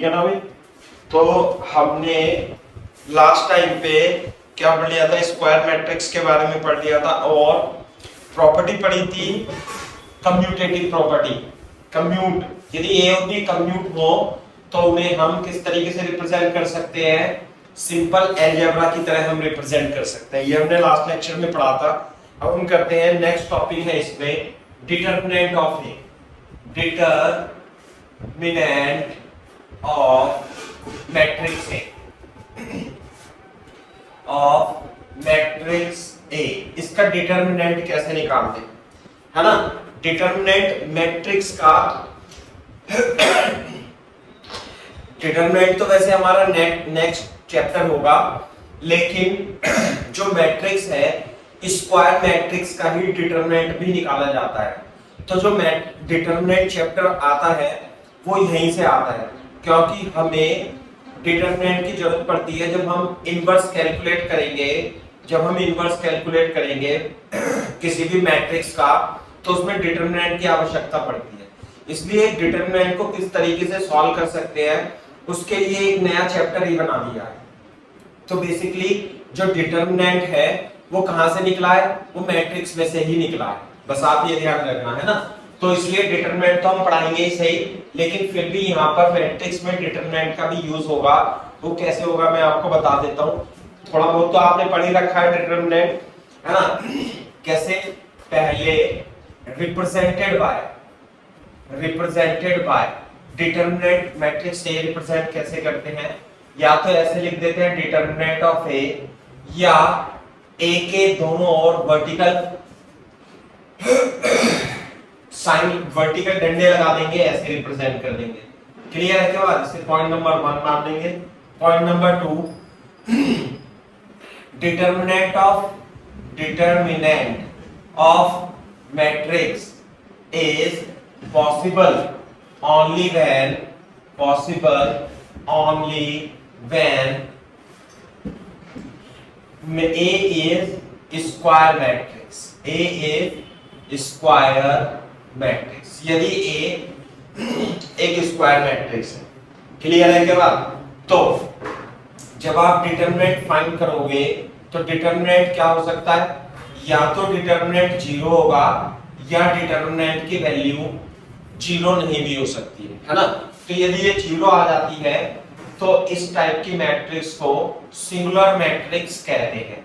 है ना भाई। तो हमने लास्ट टाइम पे क्या पढ़ लिया था, स्क्वायर मैट्रिक्स के बारे में पढ़ लिया था और प्रॉपर्टी पढ़ी थी कम्यूटेटिव प्रॉपर्टी। कम्यूट, यदि ए और बी कम्यूट हो तो उन्हें हम किस तरीके से रिप्रेजेंट कर सकते हैं, सिंपल अलजेब्रा की तरह हम रिप्रेजेंट कर सकते हैं। ये हमने लास्ट लेक्चर में पढ़ा था। अब हम करते हैं नेक्स्ट टॉपिक है इसमें determinant of A. Determinant of matrix A, of matrix ए, इसका डिटरमिनेंट कैसे निकालते हैं, है ना। डिटरमिनेंट मैट्रिक्स का डिटरमिनेंट तो वैसे हमारा नेक्स्ट चैप्टर होगा, लेकिन जो मैट्रिक्स है स्क्वायर मैट्रिक्स का ही डिटरमिनेंट भी निकाला जाता है। तो जो डिटरमिनेंट चैप्टर आता है वो यहीं से आता है, क्योंकि हमें डिटरमिनेंट की जरूरत पड़ती है जब हम इनवर्स कैलकुलेट करेंगे। जब हम इनवर्स कैलकुलेट करेंगे किसी भी मैट्रिक्स का तो उसमें डिटरमिनेंट की आवश्यकता पड़ती है। इसलिए डिटरमिनेंट को किस तरीके से सॉल्व कर सकते हैं उसके लिए एक नया चैप्टर ही बना दिया है। तो बेसिकली जो डिटरमिनेंट है वो कहां से निकला है, वो मैट्रिक्स में से ही निकला है। बस आप ये ध्यान रखना है ना। तो इसलिए डिटरमिनेंट तो हम पढ़ाएंगे ही सही, लेकिन फिर भी यहाँ पर मैट्रिक्स में डिटरमिनेंट का भी यूज होगा। वो कैसे होगा मैं आपको बता देता हूँ। थोड़ा बहुत तो आपने पढ़ ही रखा है डिटरमिनेंट, है ना। कैसे, पहले represented by determinant matrix A represent कैसे करते हैं, या तो ऐसे लिख देते हैं डिटरमिनेंट ऑफ ए, या ए के दोनों ओर वर्टिकल साइन, वर्टिकल डंडे लगा देंगे, ऐसे रिप्रेजेंट कर देंगे। क्लियर है क्या बात। इसे पॉइंट नंबर 1 मान लेंगे। Point number 2, determinant of matrix is possible only when A is square matrix. A is square matrix. यदि A एक स्क्वायर मैट्रिक्स है। क्लियर है क्या बात। तो जब आप डिटरमिनेंट फाइंड करोगे तो डिटरमिनेंट क्या हो सकता है, या तो डिटरमिनेंट 0 होगा या डिटरमिनेंट की वैल्यू 0 नहीं भी हो सकती है ना। तो यदि ये 0 आ जाती है तो इस टाइप की मैट्रिक्स को सिंगुलर मैट्रिक्स कहते हैं।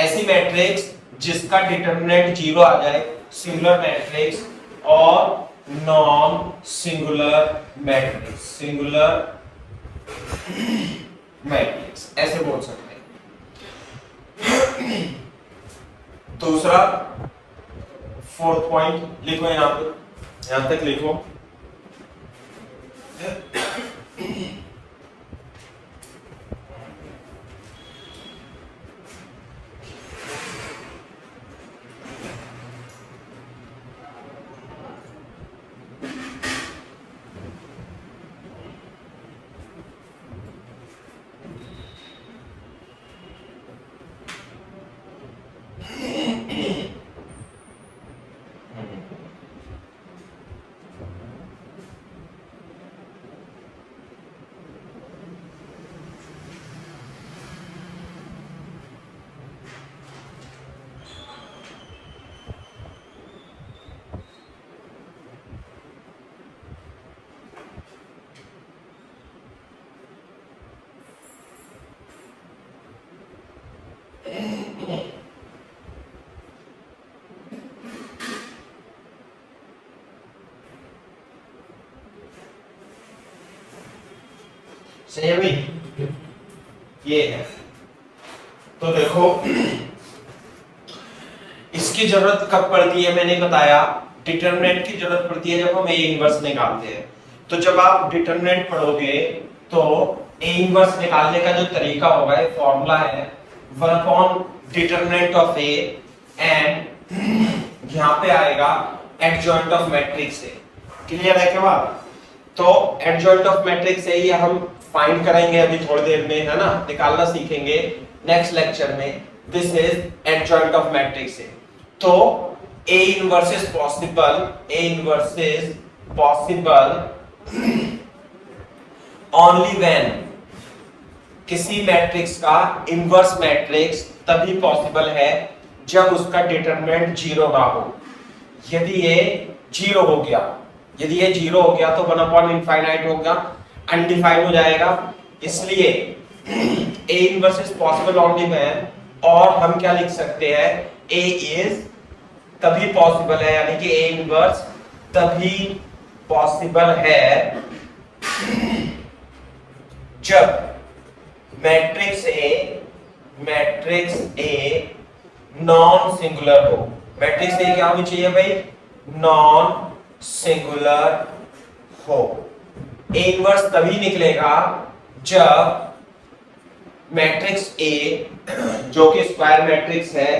ऐसी मैट्रिक्स जिसका डिटरमिनेंट 0 आ जाए सिंगुलर मैट्रिक्स, और नॉन सिंगुलर मैट्रिक्स ऐसे बोल सकते हैं। दूसरा, फोर्थ पॉइंट लिखो यहां पे, यहां तक लिखो। सही है भाई, ये है। तो देखो इसकी जरूरत कब पड़ती है, मैंने बताया डिटरमिनेंट की जरूरत पड़ती है जब हम ए इनवर्स निकालते हैं। तो जब आप डिटरमिनेंट पढ़ोगे तो ए इनवर्स निकालने का जो तरीका होगा, ये फॉर्मूला है 1 upon determinant of A and यहां पे आएगा adjoint of matrix A. Clear है क्या बात। तो एडजॉइंट ऑफ मैट्रिक्स ए ये हम फाइंड करेंगे अभी थोड़ी देर में, है ना, निकालना सीखेंगे नेक्स्ट लेक्चर में। This is adjoint of matrix ए। तो A inverse is possible only when किसी मैट्रिक्स का इनवर्स मैट्रिक्स तभी पॉसिबल है जब उसका डिटरमिनेंट जीरो ना हो। यदि ये जीरो हो गया, यदि ये जीरो हो गया तो 1/इनफाइनाइट हो गया, अनडिफाइंड हो जाएगा। इसलिए A inverse is possible only when, और हम क्या लिख सकते हैं, ए इज तभी पॉसिबल है, यानी कि ए इनवर्स तभी पॉसिबल है जब मैट्रिक्स ए नॉन सिंगुलर हो। मैट्रिक्स ए क्या होनी चाहिए भाई, नॉन सिंगुलर हो। ए इनवर्स तभी निकलेगा जब मैट्रिक्स ए जो कि स्क्वायर मैट्रिक्स है,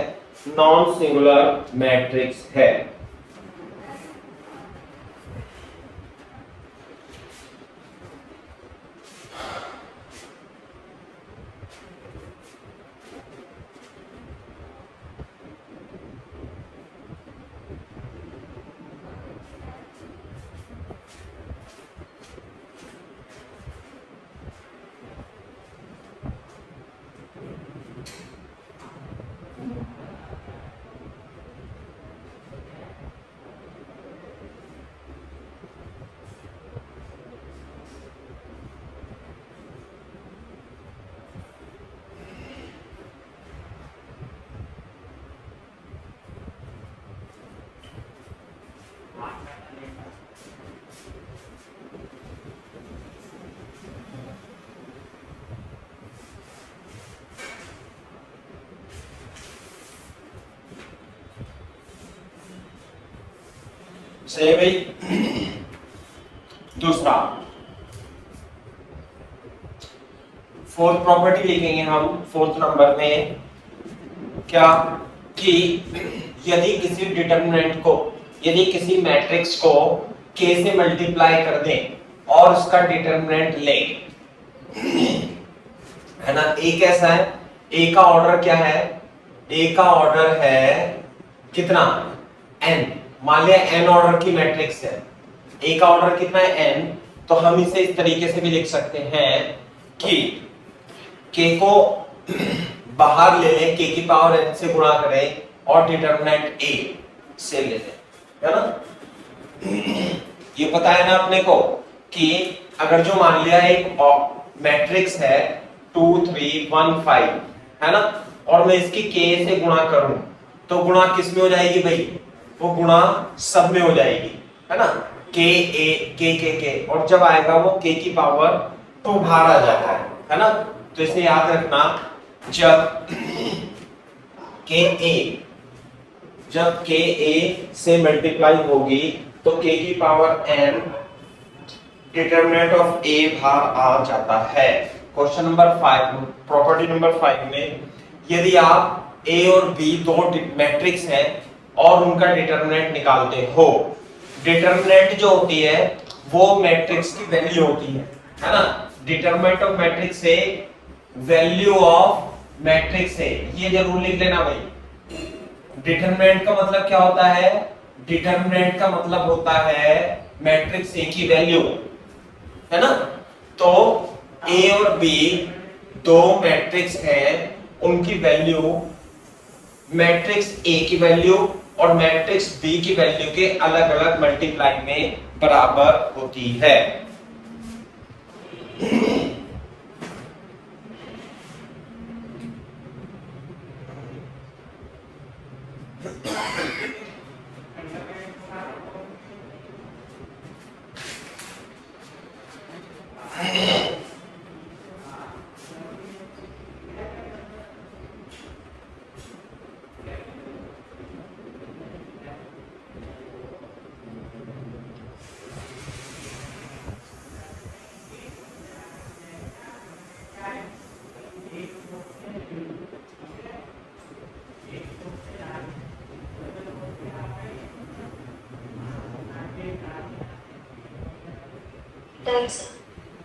नॉन सिंगुलर मैट्रिक्स है। सही भाई। दूसरा फोर्थ प्रॉपर्टी लिखेंगे हम फोर्थ नंबर में, क्या कि यदि किसी डिटरमिनेंट को, यदि किसी मैट्रिक्स को k से मल्टीप्लाई कर दें और उसका डिटरमिनेंट ले, है ना। a कैसा है, a का ऑर्डर क्या है, a का ऑर्डर है कितना, n। मान लिया n ऑर्डर की मैट्रिक्स है, a का ऑर्डर कितना है, n। तो हम इसे इस तरीके से भी लिख सकते हैं कि k को बाहर ले लें, k की पावर n से गुणा करें और डिटरमिनेंट a से ले लें, है ना। ये पता है ना अपने को कि अगर जो मान लिया एक मैट्रिक्स है 2 3 1 5, है ना, और मैं इसकी k से गुणा करूं तो गुणा किस में हो जाएगी भाई, वो गुणा सब में हो जाएगी, है ना। k और जब आएगा वो k की पावर 2 बाहर आ जाता है ना। तो इसे याद रखना, जब k a से मल्टीप्लाई होगी तो k की power n determinant of a बाहर आ जाता है। क्वेश्चन नंबर 5, प्रॉपर्टी नंबर 5 में यदि आप a और b दो मैट्रिक्स हैं और उनका डिटरमिनेंट निकालते हो, डिटरमिनेंट जो होती है वो मैट्रिक्स की वैल्यू होती है ना। डिटरमिनेंट ऑफ मैट्रिक्स से वैल्यू ऑफ मैट्रिक्स है, ये जरूर लिख लेना भाई। डिटरमिनेंट का मतलब क्या होता है, डिटरमिनेंट का मतलब होता है मैट्रिक्स ए की वैल्यू, है ना। तो ए और बी दो मैट्रिक्स हैं, उनकी वैल्यू मैट्रिक्स ए की वैल्यू और मैट्रिक्स बी की वैल्यू के अलग अलग मल्टीप्लाई में बराबर होती है।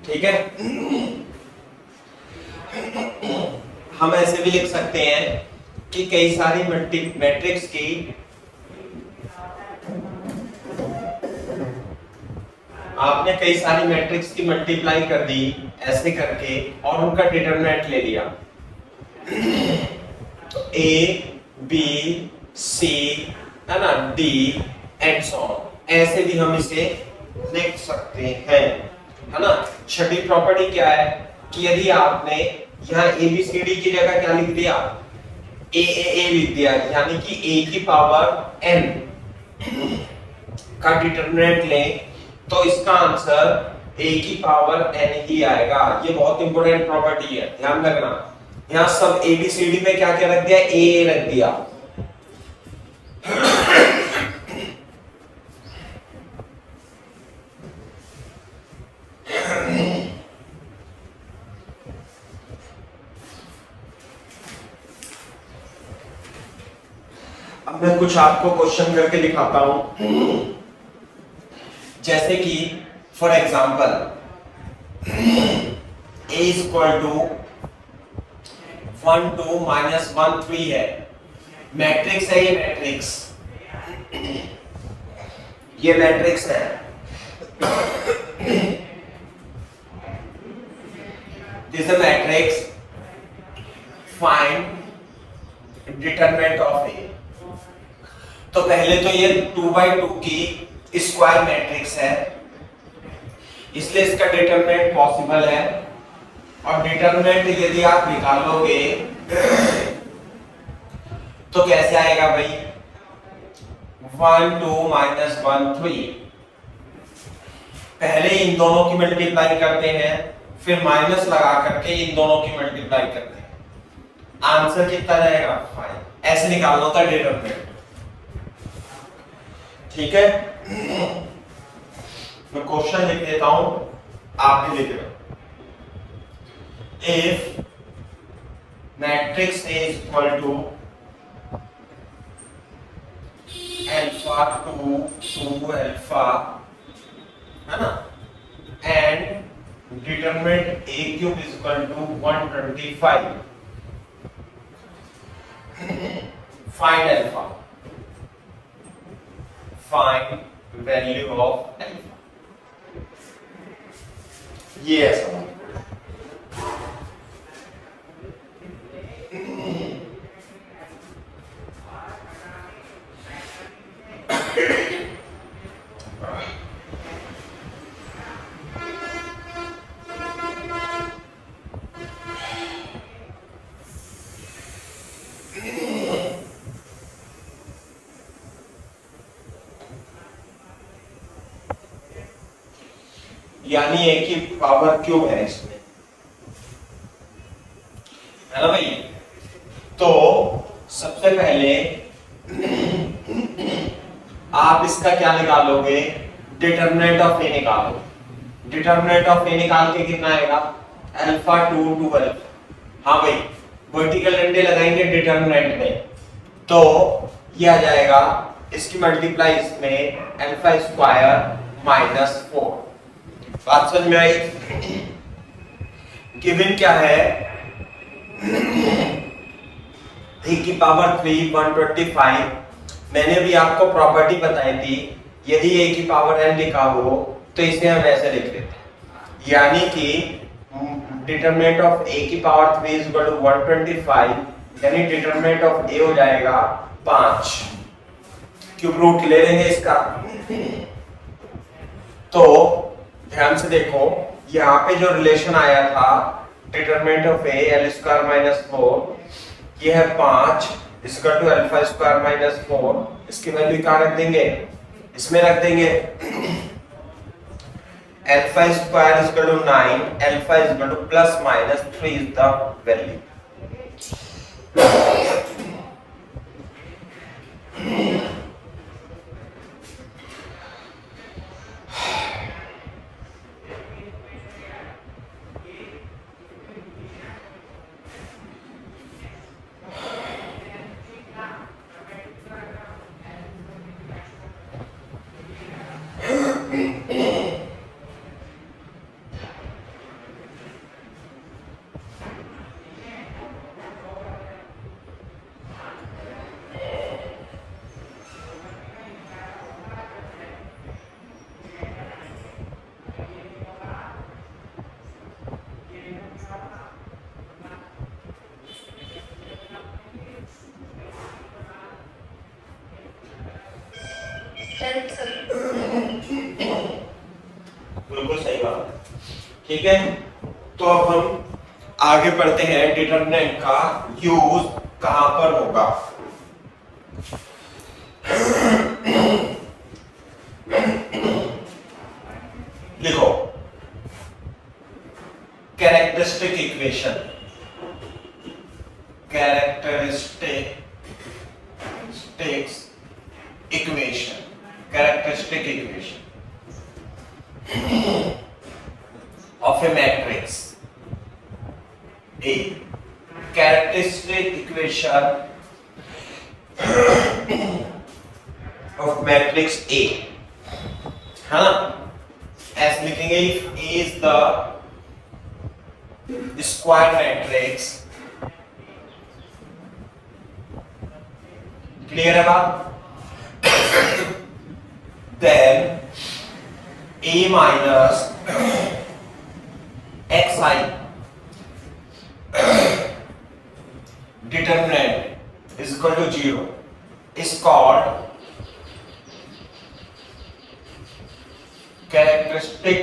ठीक है। हम ऐसे भी लिख सकते हैं कि कई सारी मैट्रिक्स की आपने कई सारी मैट्रिक्स की मल्टीप्लाई कर दी ऐसे करके और उनका डिटरमिनेंट ले लिया, तो ए बी सी है ना, डी एंड सो ऑन, ऐसे भी हम इसे लिख सकते हैं, है ना। छठी प्रॉपर्टी क्या है कि यदि आपने यहाँ ए बी सी डी की जगह क्या लिख दिया, ए लिख दिया, यानी कि ए की पावर एन का डिटरमिनेंट लें तो इसका आंसर ए की पावर एन ही आएगा। ये बहुत इंपॉर्टेंट प्रॉपर्टी है, ध्यान रखना। यहाँ सब ए बी सी डी में क्या क्या रख दिया, ए रख दिया। अब मैं कुछ आपको क्वेश्चन करके दिखाता हूं, जैसे कि for example a equal to 1 2 minus 1 3 है, मैट्रिक्स है, ये मैट्रिक्स है। This is matrix, find determinant of A. तो पहले तो ये 2/2 की स्क्वायर मैट्रिक्स है, इसलिए इसका डिटरमिनेंट पॉसिबल है। और डिटरमिनेंट यदि आप निकालोगे तो कैसे आएगा भाई, 1 2 माइनस 1 3। पहले इन दोनों की मल्टीप्लाई करते हैं, फिर माइनस लगा करके इन दोनों की मल्टीप्लाई करते हैं, आंसर कितना जाएगा 5। ऐसे निकालना होता है डिटरमिनेंट, ठीक है। मैं क्वेश्चन लिख देता हूं, आप भी लिख रहे हो। If matrix A is equal to alpha 2 2 alpha, है ना, and determinant A cube is equal to 125, find alpha, find value of alpha। ये है सवाल। यानी ए की पावर क्यूब है इसमें, है ना भाई। तो सबसे पहले आप इसका क्या निकालोगे, डिटरमिनेंट ऑफ ए निकालो। डिटरमिनेंट ऑफ ए निकाल के कितना आएगा, अल्फा 2 12। हाँ भाई, वर्टिकल डंडे लगाएंगे डिटरमिनेंट में, तो ये आ जाएगा, इसकी मल्टीप्लाई इसमें अल्फा स्क्वायर माइनस 4। बात समझ में आई। गिवन क्या है, ए की पावर 3 125। मैंने भी आपको प्रॉपर्टी बताई थी, यदि ए की पावर n लिखा हो तो इसे हम ऐसे लिख लेते हैं, यानी कि डिटरमिनेंट ऑफ ए की पावर 3 इज इक्वल टू 125, यानी डिटरमिनेंट ऑफ ए हो जाएगा 5। क्यूब रूट ले लेंगे इसका। तो ध्यान से देखो, यहाँ पे जो रिलेशन आया था determinant of A L square minus 4, ये है 5 इसका टू अल्फा स्क्वायर माइनस 4। इसकी वैल्यू कहाँ रख देंगे, इसमें रख देंगे। Alpha square is equal to 9, alpha is equal to plus minus 3 is the value. बिल्कुल सही बात। ठीक है, तो अब हम आगे बढ़ते हैं। डिटरमिनेंट का यूज कहां पर होगा? लिखो, characteristic equation, characteristic equation, characteristic equation of a matrix A, characteristic equation of matrix A, है ना? ऐसे लिखेंगे, if A is the square matrix, clear है बात? then A minus xi determinant is equal to 0 is called characteristic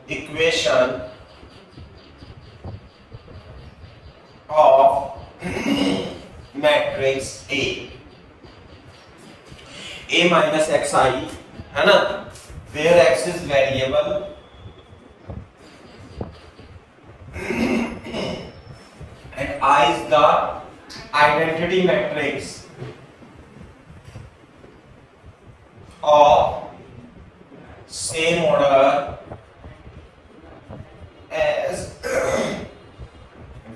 equation of matrix A. A minus xi है ना, where x is variable and I is the identity matrix of same order as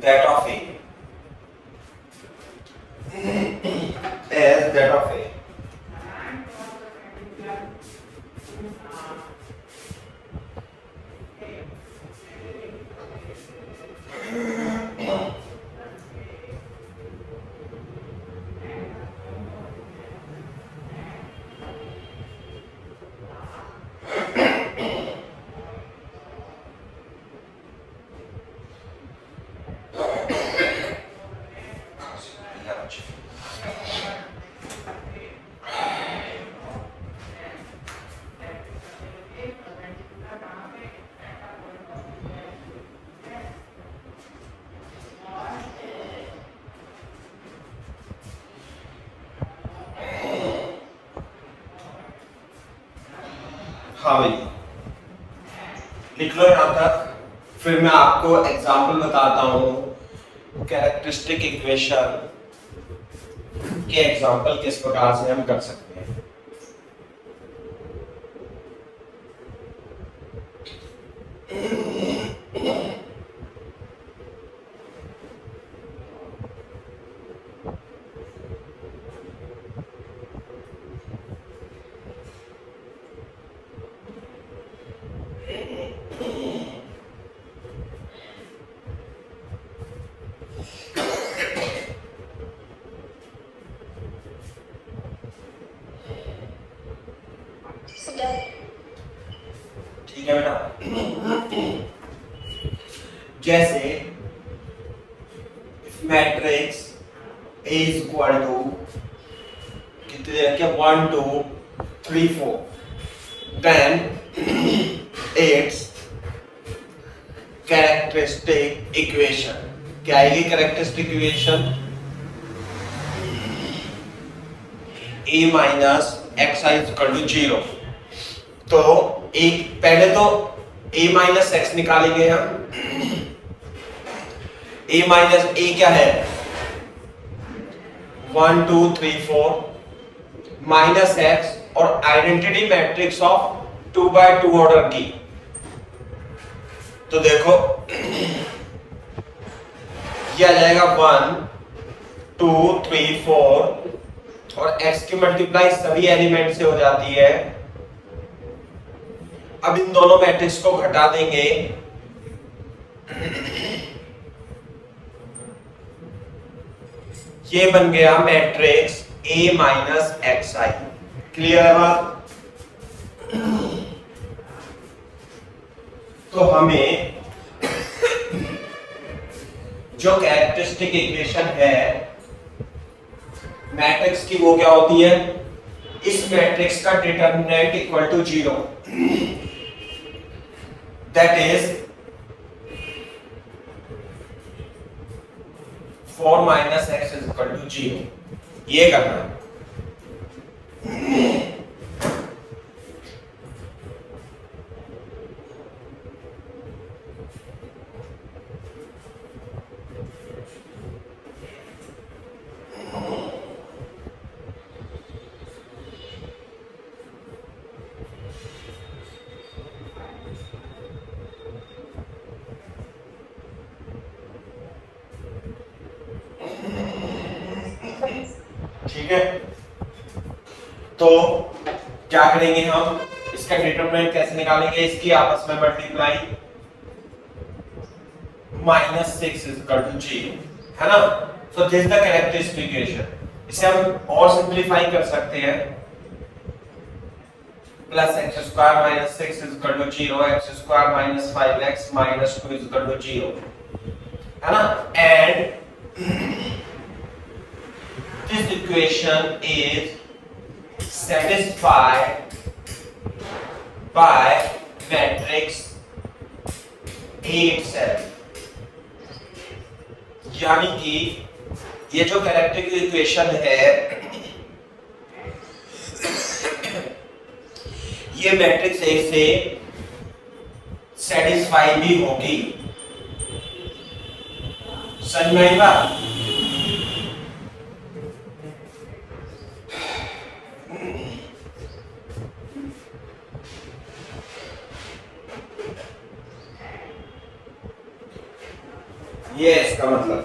that of A, as that of A. हाँ भाई, लिख लो यहां तक, फिर मैं आपको एग्जाम्पल बताता हूं कैरेक्टरिस्टिक इक्वेशन के एग्जाम्पल किस प्रकार से हम कर सकते हैं। ठीक है बेटा, जैसे matrix A is equal to कितने रखे 1 2 3 4, then its कैरेक्टरिस्टिक इक्वेशन क्या आएगी? Characteristic equation A minus xi is equal to 0। तो एक पहले तो a माइनस एक्स निकालेंगे हम। a माइनस a क्या है? 1 2 3 4 माइनस एक्स और identity matrix of 2 by 2 order की। तो देखो ये आ जाएगा 1 2 3 4 और x की मल्टीप्लाई सभी एलिमेंट से हो जाती है। अब इन दोनों मैट्रिक्स को घटा देंगे, ये बन गया matrix A minus x I. Clear है बात? तो हमें जो कैरेक्टरिस्टिक इक्वेशन है मैट्रिक्स की वो क्या होती है? इस मैट्रिक्स का determinant equal to 0, that is 4 minus x is equal to 0, ये करना है। ठीक है, तो क्या करेंगे हम, इसका डिटरमिनेंट कैसे निकालेंगे, इसकी आपस में मल्टीप्लाई, -6 इज इक्वल टू 0, है ना। So this the characteristic equation. इसे हम और सिंपलीफाई कर सकते हैं, plus x square minus 6 is equal to 0, x square minus 5x minus 2 is equal to 0, है ना। And this equation is satisfied by matrix A itself, यानी कि ये जो कैरेक्टरिस्टिक इक्वेशन है ये मैट्रिक्स A से सेटिस्फाई भी होगी। समझ में आई बात? ये इसका मतलब।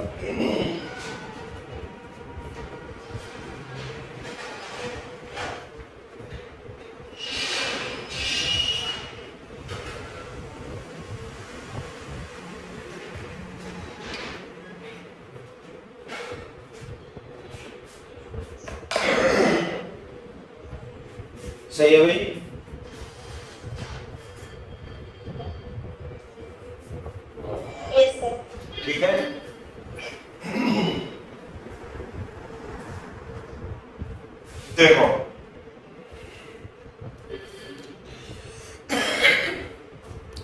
सही है भाई? ठीक है। देखो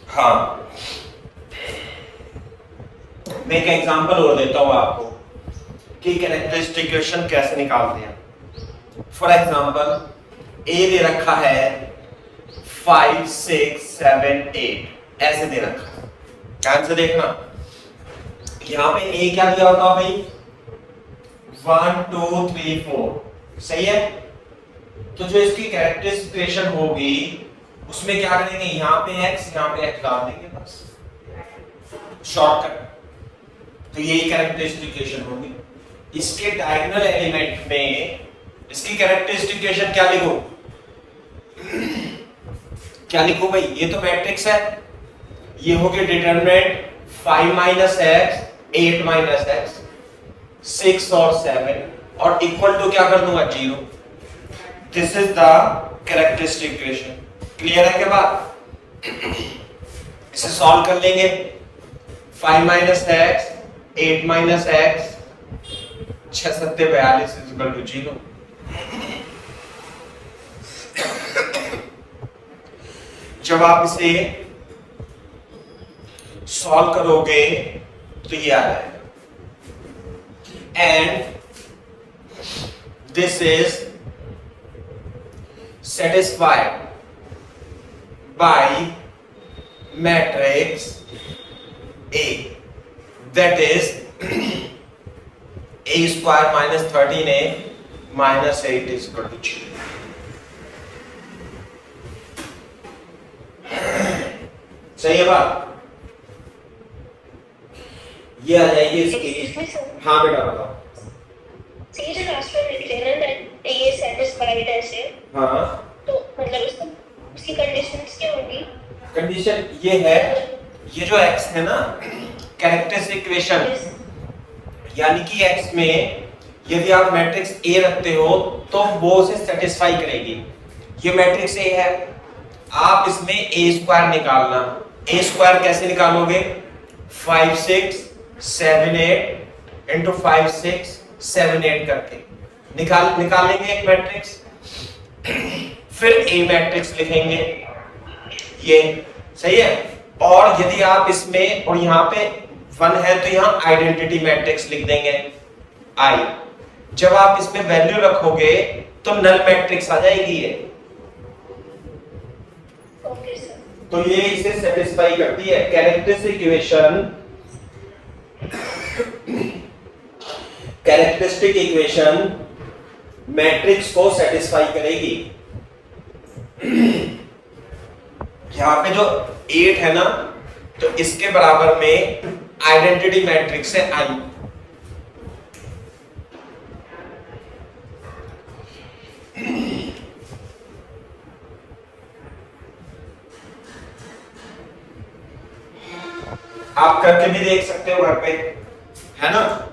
हाँ, मैं एक एग्जांपल और देता हूं आपको कि कैरेक्टरिस्टिक इक्वेशन कैसे निकालते हैं। फॉर एग्जांपल ए दे रखा है 5 6 7 8, ऐसे दे रखा है। ध्यान से देखना, यहां पे ए क्या दिया होता है भाई, 1 2 3 4, सही है। तो जो इसकी कैरेक्टरिस्टिक इक्वेशन होगी उसमें क्या करेंगे, यहां पे x यहां पे x डाल देंगे, बस शॉर्टकट। तो यही कैरेक्टरिस्टिक इक्वेशन होगी। इसके डायगोनल एलिमेंट में इसकी कैरेक्टरिस्टिक इक्वेशन क्या लिखो, क्या लिखो भाई, ये तो मैट्रिक्स है, ये हो गया determinant 5 minus x 8 minus x 6 और 7 और इक्वल टू क्या कर दूंगा 0। This is the characteristic equation. Clear है क्या बात? इसे सॉल्व कर लेंगे, 5 minus x 8 minus x 6 7 42 is equal to 0। जब आप इसे सॉल्व करोगे तो ये आ जाएगा, and this is satisfied by matrix A, that is a square minus 13a minus 8 is equal to 0। सही है बात? ये आ जाएगी इसकी। हाँ बेटा बताओ। See the last one written है that A is satisfied ऐसे। हाँ। तो मतलब उसकी कंडीशंस क्या होगी? कंडीशन ये है, ये जो x है ना कैरेक्टरिस्टिक इक्वेशन, यानी कि x में यदि आप मैट्रिक्स A रखते हो तो वो उसे सेटिस्फाई करेगी। ये मैट्रिक्स A है, आप इसमें A स्क्वायर निकालना। A स्क्वायर कैसे निकालोगे, 5 6 7 8 into 5 6 7 8 करके निकाल लेंगे एक मैट्रिक्स। फिर ए मैट्रिक्स लिखेंगे, ये सही है। और यदि आप इसमें और यहाँ पे 1 है तो यहाँ आइडेंटिटी मैट्रिक्स लिख देंगे आई। जब आप इसमें वैल्यू रखोगे तो नल मैट्रिक्स आ जाएगी ये। Okay sir. तो ये इसे सेटिस्फाई करती है। कैरेक्टरिस्टिक इक्वेशन मैट्रिक्स को सेटिस्फाई करेगी। यहां पे जो 8 है ना, तो इसके बराबर में आइडेंटिटी मैट्रिक्स है आई। आप करके भी देख सकते हो घर पे, है ना।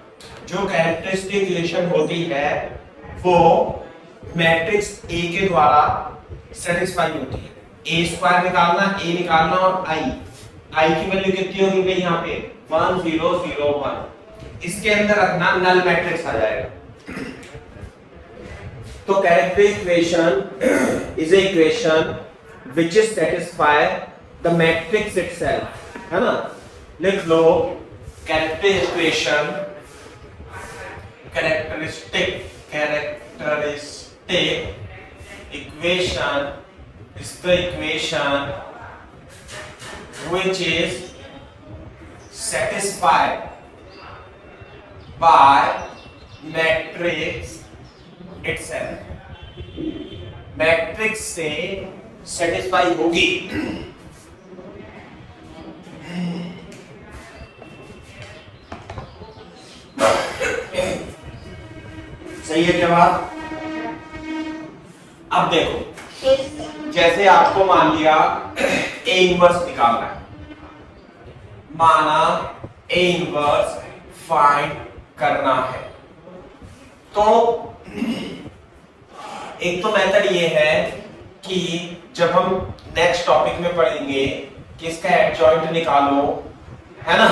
जो कैरेक्टरिस्टिक इक्वेशन होती है वो मैट्रिक्स ए के द्वारा सेटिस्फाई होती है। ए स्क्वायर निकालना, ए निकालना और आई की वैल्यू कितनी होगी भाई यहाँ पे 1 0 0 1। इसके अंदर रखना, नल मैट्रिक्स आ जाएगा। तो characteristic equation is a equation which is satisfy the matrix itself, है ना। लिख लो characteristic equation is the equation which is satisfied by matrix itself। Matrix से सेटिस्फाई होगी। सही है क्या बात। अब देखो, जैसे आपको मान लिया ए इनवर्स निकालना है, माना ए इनवर्स फाइंड करना है, तो एक तो मेथड ये है कि जब हम नेक्स्ट टॉपिक में पढ़ेंगे कि इसका एडजॉइंट निकालो, है ना,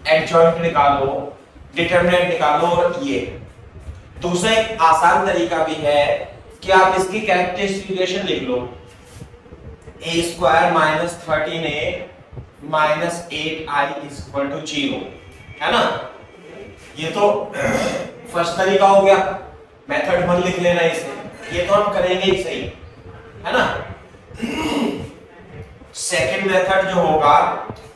एडजॉइंट निकालो, डिटरमिनेंट निकालो। और ये दूसरा एक आसान तरीका भी है कि आप इसकी कैरेक्टरिस्टिक इक्वेशन लिख लो, a square minus 13a minus 8i is equal to 0, है ना। ये तो फर्स्ट तरीका हो गया, मेथड 1 लिख लेना इसे, ये तो हम करेंगे ही सही, है ना। सेकंड मेथड जो होगा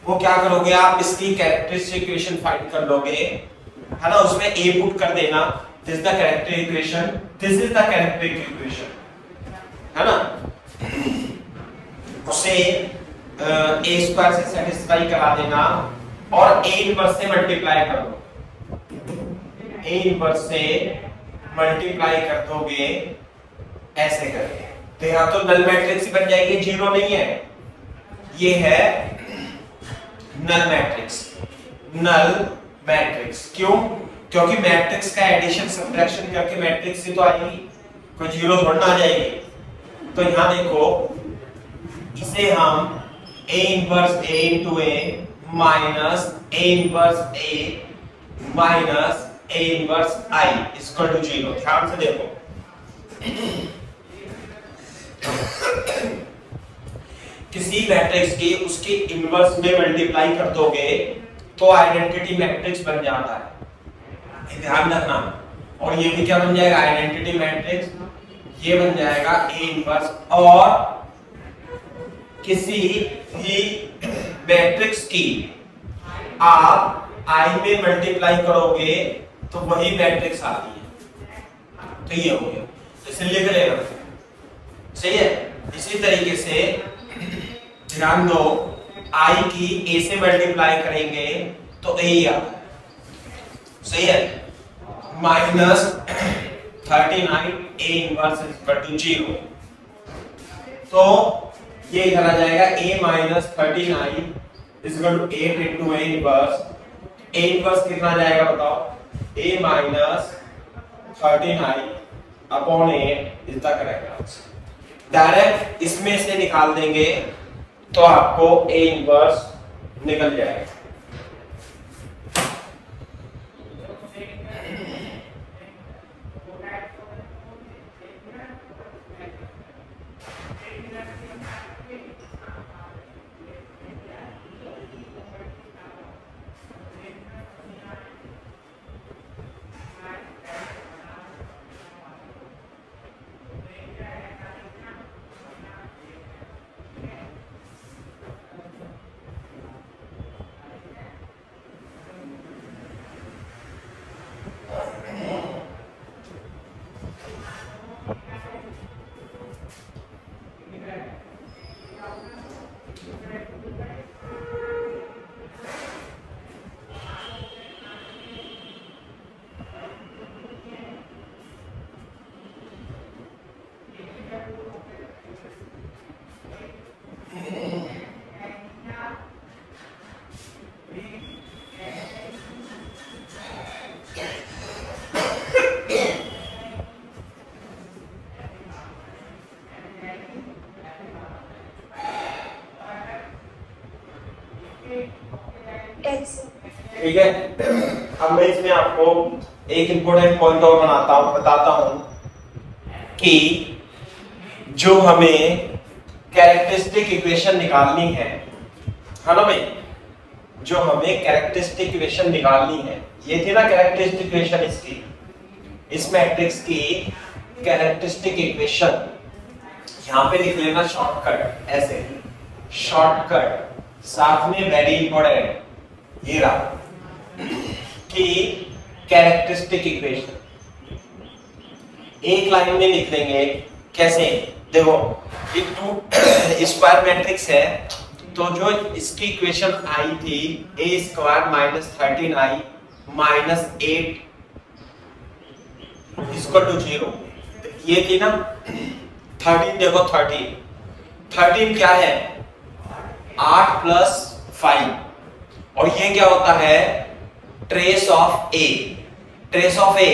वो क्या करोगे आप, इसकी कैरेक्टरिस्टिक इक्वेशन फाइंड कर लोगे, है ना। उसमें a पुट कर देना, this is the characteristic equation, this is the characteristic equation, है ना। उसे a स्क्वायर से सेटिस्फाई करा देना और a इनवर्स से मल्टीप्लाई कर दो, a इनवर्स से मल्टीप्लाई कर दोगे ऐसे करके, तो यहां तो नल मैट्रिक्स ही बन जाएगी, जीरो नहीं है, ये है नल मैट्रिक्स। नल मैट्रिक्स क्यों? क्योंकि मैट्रिक्स का एडिशन सब्ट्रैक्शन करके मैट्रिक्स से तो आएगी, कोई जीरो थोड़ा आ जाएगी। तो यहां देखो, इसे हम a inverse a into a minus a inverse a minus a inverse i equal to 0। ध्यान से देखो, किसी मैट्रिक्स की उसके इनवर्स में मल्टीप्लाई कर दोगे तो आइडेंटिटी मैट्रिक्स बन जाता है, ध्यान रखना। और ये भी क्या बन जाएगा, आइडेंटिटी मैट्रिक्स, ये बन जाएगा a इनवर्स। और किसी भी मैट्रिक्स की आप i में मल्टीप्लाई करोगे तो वही मैट्रिक्स आती है, तो ये हो गया, तो इसे लिख लेना, सही है। इसी तरीके से ध्यान दो, i की a से मल्टीप्लाई करेंगे तो a ही आता है, सही है। Minus 39 a inverse is equal to 0, तो ये इधर आ जाएगा a minus 39 is equal to 8 into a inverse. a inverse कितना आ जाएगा बताओ, a minus 39 upon 8 is the correct answer. Direct इसमें से निकाल देंगे तो आपको a इनवर्स निकल जाएगा। ठीक है। अब मैं इसमें आपको एक इंपॉर्टेंट पॉइंट और बताता हूं कि जो हमें कैरेक्टरिस्टिक इक्वेशन निकालनी है ना भाई, जो हमें कैरेक्टरिस्टिक इक्वेशन निकालनी है, ये थी ना कैरेक्टरिस्टिक इक्वेशन इसकी, इस मैट्रिक्स की कैरेक्टरिस्टिक इक्वेशन। यहां पे लिख लेना शॉर्टकट, ऐसे शॉर्टकट, साथ में वेरी इंपॉर्टेंट ये रहा कि कैरेक्टरिस्टिक इक्वेशन एक लाइन में लिख देंगे। कैसे? देखो ये टू स्क्वायर मैट्रिक्स है, तो जो इसकी इक्वेशन आई थी a square minus 13i minus 8 equal to 0, ये थी ना 13। देखो 13 क्या है? 8 प्लस 5, और ये क्या होता है? Trace of A. Trace of A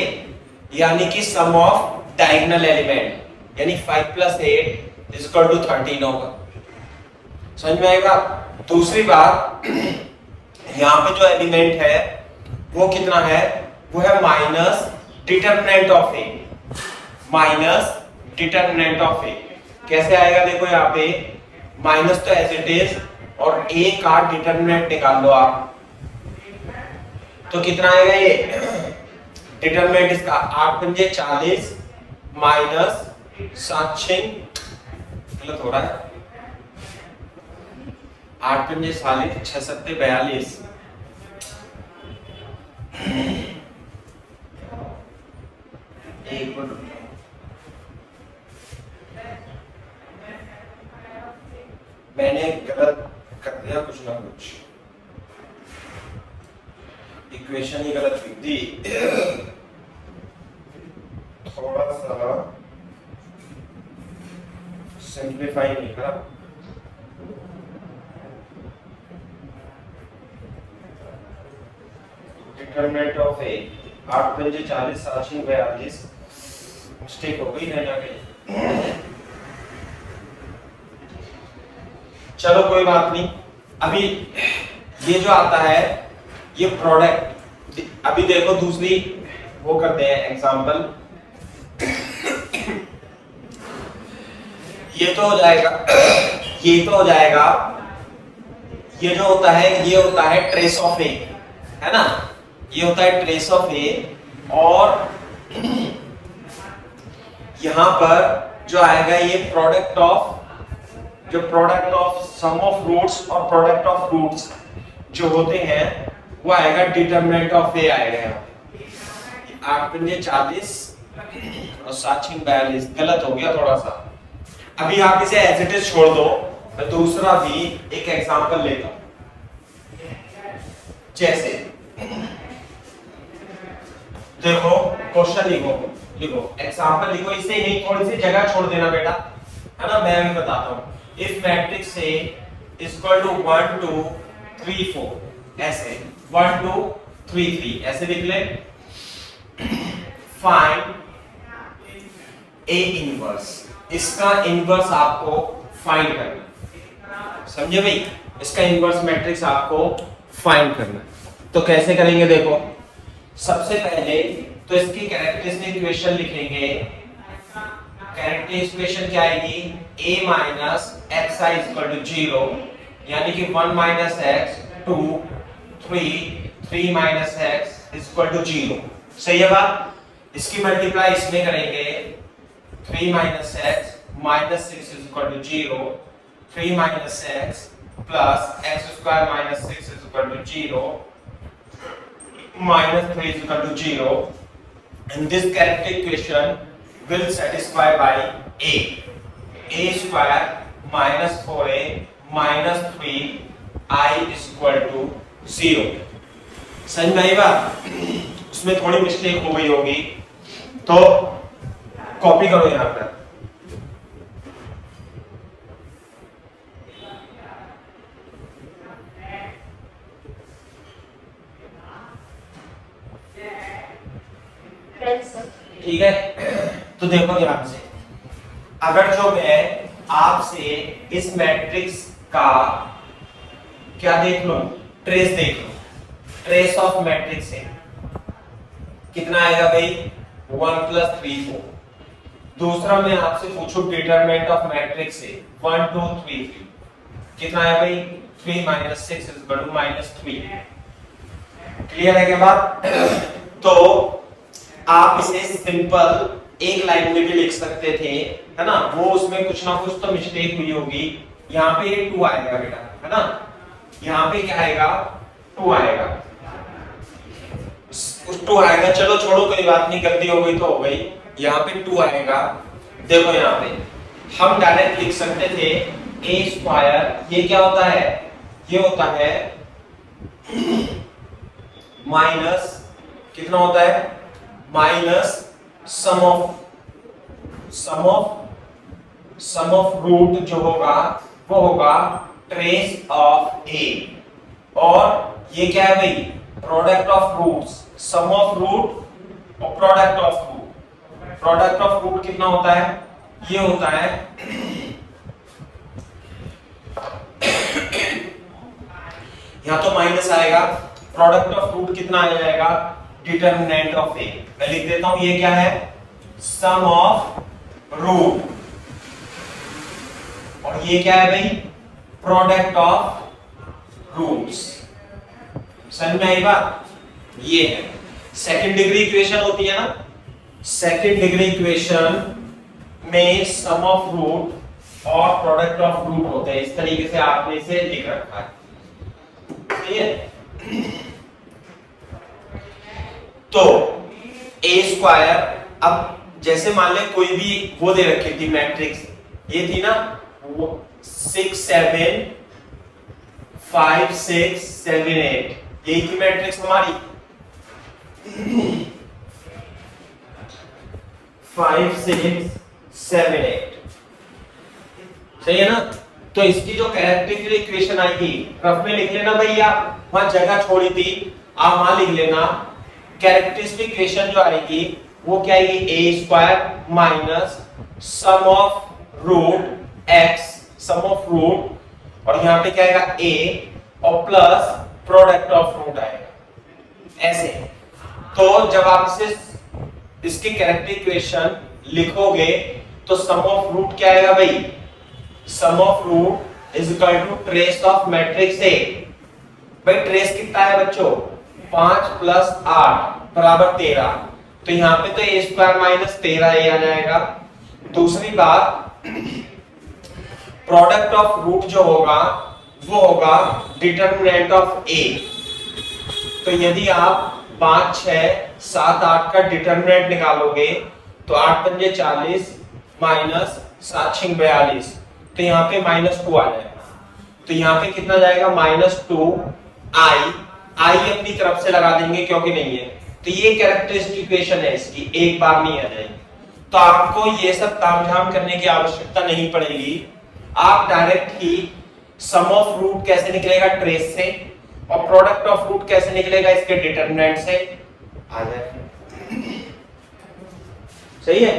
यानी कि सम ऑफ डायगोनल एलिमेंट, यानी 5 प्लस 8 इक्वल टू 13 होगा। समझ में आएगा? दूसरी बात, यहां पे जो एलिमेंट है वो कितना है? वो है minus determinant of A, minus determinant of A. कैसे आएगा? देखो यहाँ पे माइनस तो एज इट इज, और ए का डिटरमिनेंट निकाल लो आप, तो कितना आएगा? ये डिटरमिनेंट इसका 8 पंजे 40 माइनस 7 6, गलत हो रहा है, 8 पंजे 40 6 7 42, एक मिनट, मैंने गलत कर दिया कुछ ना कुछ, इक्वेशन ही गलत लिख दी। थोड़ा सा सिंप्लीफाई नहीं करा। डिटरमिनेंट ऑफ ए 8 पंजे 40 7 6 42, मिस्टेक हो गई ना जाके। चलो कोई बात नहीं। अभी ये जो आता है ये प्रोडक्ट, अभी देखो दूसरी वो करते हैं एग्जांपल। ये तो हो जाएगा, ये तो हो जाएगा, ये जो होता है ये होता है ट्रेस ऑफ ए, है ना, ये होता है ट्रेस ऑफ ए। और यहां पर जो आएगा ये प्रोडक्ट ऑफ, जो product of sum of roots और प्रोडक्ट ऑफ रूट्स जो होते हैं वो आएगा डिटरमिनेंट ऑफ ए आएगा। 8 पंजे 40 और 7 6 42, गलत हो गया थोड़ा सा। अभी आप इसे एज इट इज छोड़ दो, मैं दूसरा भी एक एग्जांपल लेता हूं। जैसे देखो क्वेश्चन लिखो एग्जांपल लिखो, इसे नहीं थोड़ी सी जगह छोड़ देना बेटा, है ना, मैं भी बताता हूं। If matrix A equal to 1 2 3 4, ऐसे 1 2 3 3 ऐसे लिख ले। फाइंड ए इनवर्स, इसका इनवर्स आपको फाइंड करना, समझे भाई? इसका इनवर्स मैट्रिक्स आपको फाइंड करना। तो कैसे करेंगे? देखो सबसे पहले तो इसकी कैरेक्टरिस्टिक इक्वेशन लिखेंगे। कैरेक्टरिस्टिक इक्वेशन क्या आएगी? a minus x I equal to 0, यानी कि 1 minus x 2 3 minus x equal to 0। सही है बात? इसकी मल्टीप्लाई इसमें करेंगे, 3 minus x minus 6 equal to 0, 3 minus x plus x square minus 6 equal to 0, minus 3 is equal to 0, and this characteristic equation will satisfy by a square minus 4a minus 3i is equal to 0। समझ में आई बात? उसमें थोड़ी mistake हो गई होगी तो copy करो यहां पर। ठीक है, तो देखो ध्यान से, अगर जो मैं आपसे इस मैट्रिक्स का क्या देख लो, ट्रेस देख लो, ट्रेस ऑफ मैट्रिक्स है, कितना आएगा भाई 1 + 3 4। दूसरा मैं आपसे पूछूं डिटरमिनेंट ऑफ मैट्रिक्स है 1 2 3 3, कितना है भाई 3 - 6 -3। क्लियर है क्या बात? तो आप इसे सिंपल एक लाइन में भी लिख सकते थे, है ना, वो उसमें कुछ ना कुछ तो मिस्टेक हुई होगी। यहाँ पे 2 आएगा बेटा, है ना, यहाँ पे क्या आएगा 2 आएगा, 2 आएगा, चलो छोड़ो कोई बात नहीं, गलती हो गई तो हो गई। यहाँ पे 2 आएगा, देखो यहाँ पे हम डायरेक्ट लिख सकते थे a², ये क्या होता है, ये होता है माइनस, कितना होता है माइनस सम ऑफ रूट जो होगा वो होगा ट्रेस ऑफ a, और ये क्या है भाई product of roots, sum of root और product of root. Product of root कितना होता है, ये होता है यहां तो माइनस आएगा, प्रोडक्ट ऑफ रूट कितना आ जाएगा डिटरमिनेंट ऑफ ए। मैं लिख देता हूं ये क्या है सम ऑफ रूट, और ये क्या है भाई प्रोडक्ट ऑफ रूट्स। समझ में आई बात? ये है सेकंड डिग्री इक्वेशन होती है ना, सेकंड डिग्री इक्वेशन में सम ऑफ रूट और प्रोडक्ट ऑफ रूट होते हैं। इस तरीके से आपने इसे लिख रखा है, ठीक है। तो a², अब जैसे मान ले कोई भी वो दे रखी थी मैट्रिक्स, ये थी ना 6 7 5 6 7 8, यही थी मैट्रिक्स हमारी 5 6 7 8, सही है ना। तो इसकी जो कैरेक्टरिस्टिक इक्वेशन आएगी रफ में लिख लेना भैया, वहां जगह छोड़ी थी आप वहां लिख लेना। कैरेक्टरिस्टिक इक्वेशन जो आएगी वो क्या आएगी a² minus sum of root x, sum of root, और यहां पे क्या आएगा a और प्लस प्रोडक्ट ऑफ रूट आएगा ऐसे। तो जब आप इसे इसकी कैरेक्टरिस्टिक इक्वेशन लिखोगे तो सम ऑफ रूट क्या आएगा भाई, sum of root is equal to trace of matrix A. भाई ट्रेस कितना है बच्चों 5 + 8 = 13, तो यहाँ पे तो a² माइनस 13a आ जाएगा। दूसरी बात प्रोडक्ट ऑफ रूट जो होगा वो होगा डिटरमिनेंट ऑफ a। तो यदि आप 5 6 7 8 का डिटरमिनेंट निकालोगे तो 8 पंजे 40 माइनस 7 6 42, तो यहाँ पे -2 आ जाएगा। तो यहाँ पे कितना जाएगा -2i, आई अपनी तरफ से लगा देंगे क्योंकि नहीं है, तो ये कैरेक्टरिस्टिक इक्वेशन है इसकी, एक बार नहीं आ जाएगी। तो आपको ये सब तामझाम करने की आवश्यकता नहीं पड़ेगी, आप डायरेक्ट ही सम ऑफ रूट कैसे निकलेगा ट्रेस से और प्रोडक्ट ऑफ रूट कैसे निकलेगा इसके डिटरमिनेंट से आ जाएगा। सही है,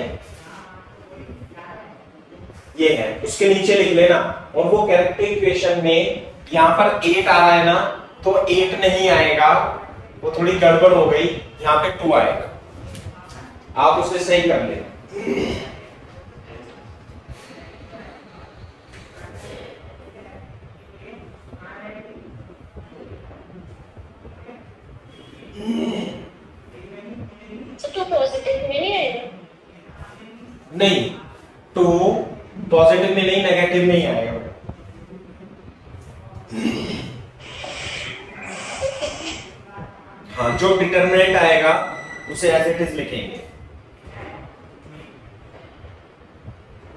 ये है, उसके नीचे लिख लेना। और वो कैरेक्टरिस्टिक इक्वेशन में यहाँ पर 8 आ रहा है ना, तो 8 नहीं आएगा, वो थोड़ी गड़बड़ हो गई, यहाँ पे 2 आएगा, आप उसे सही कर लेना। तो पॉजिटिव में नहीं आएगा? नहीं, 2 पॉजिटिव में नहीं नेगेटिव में ही आएगा। हाँ, जो डिटरमिनेंट आएगा उसे एज इट इज लिखेंगे,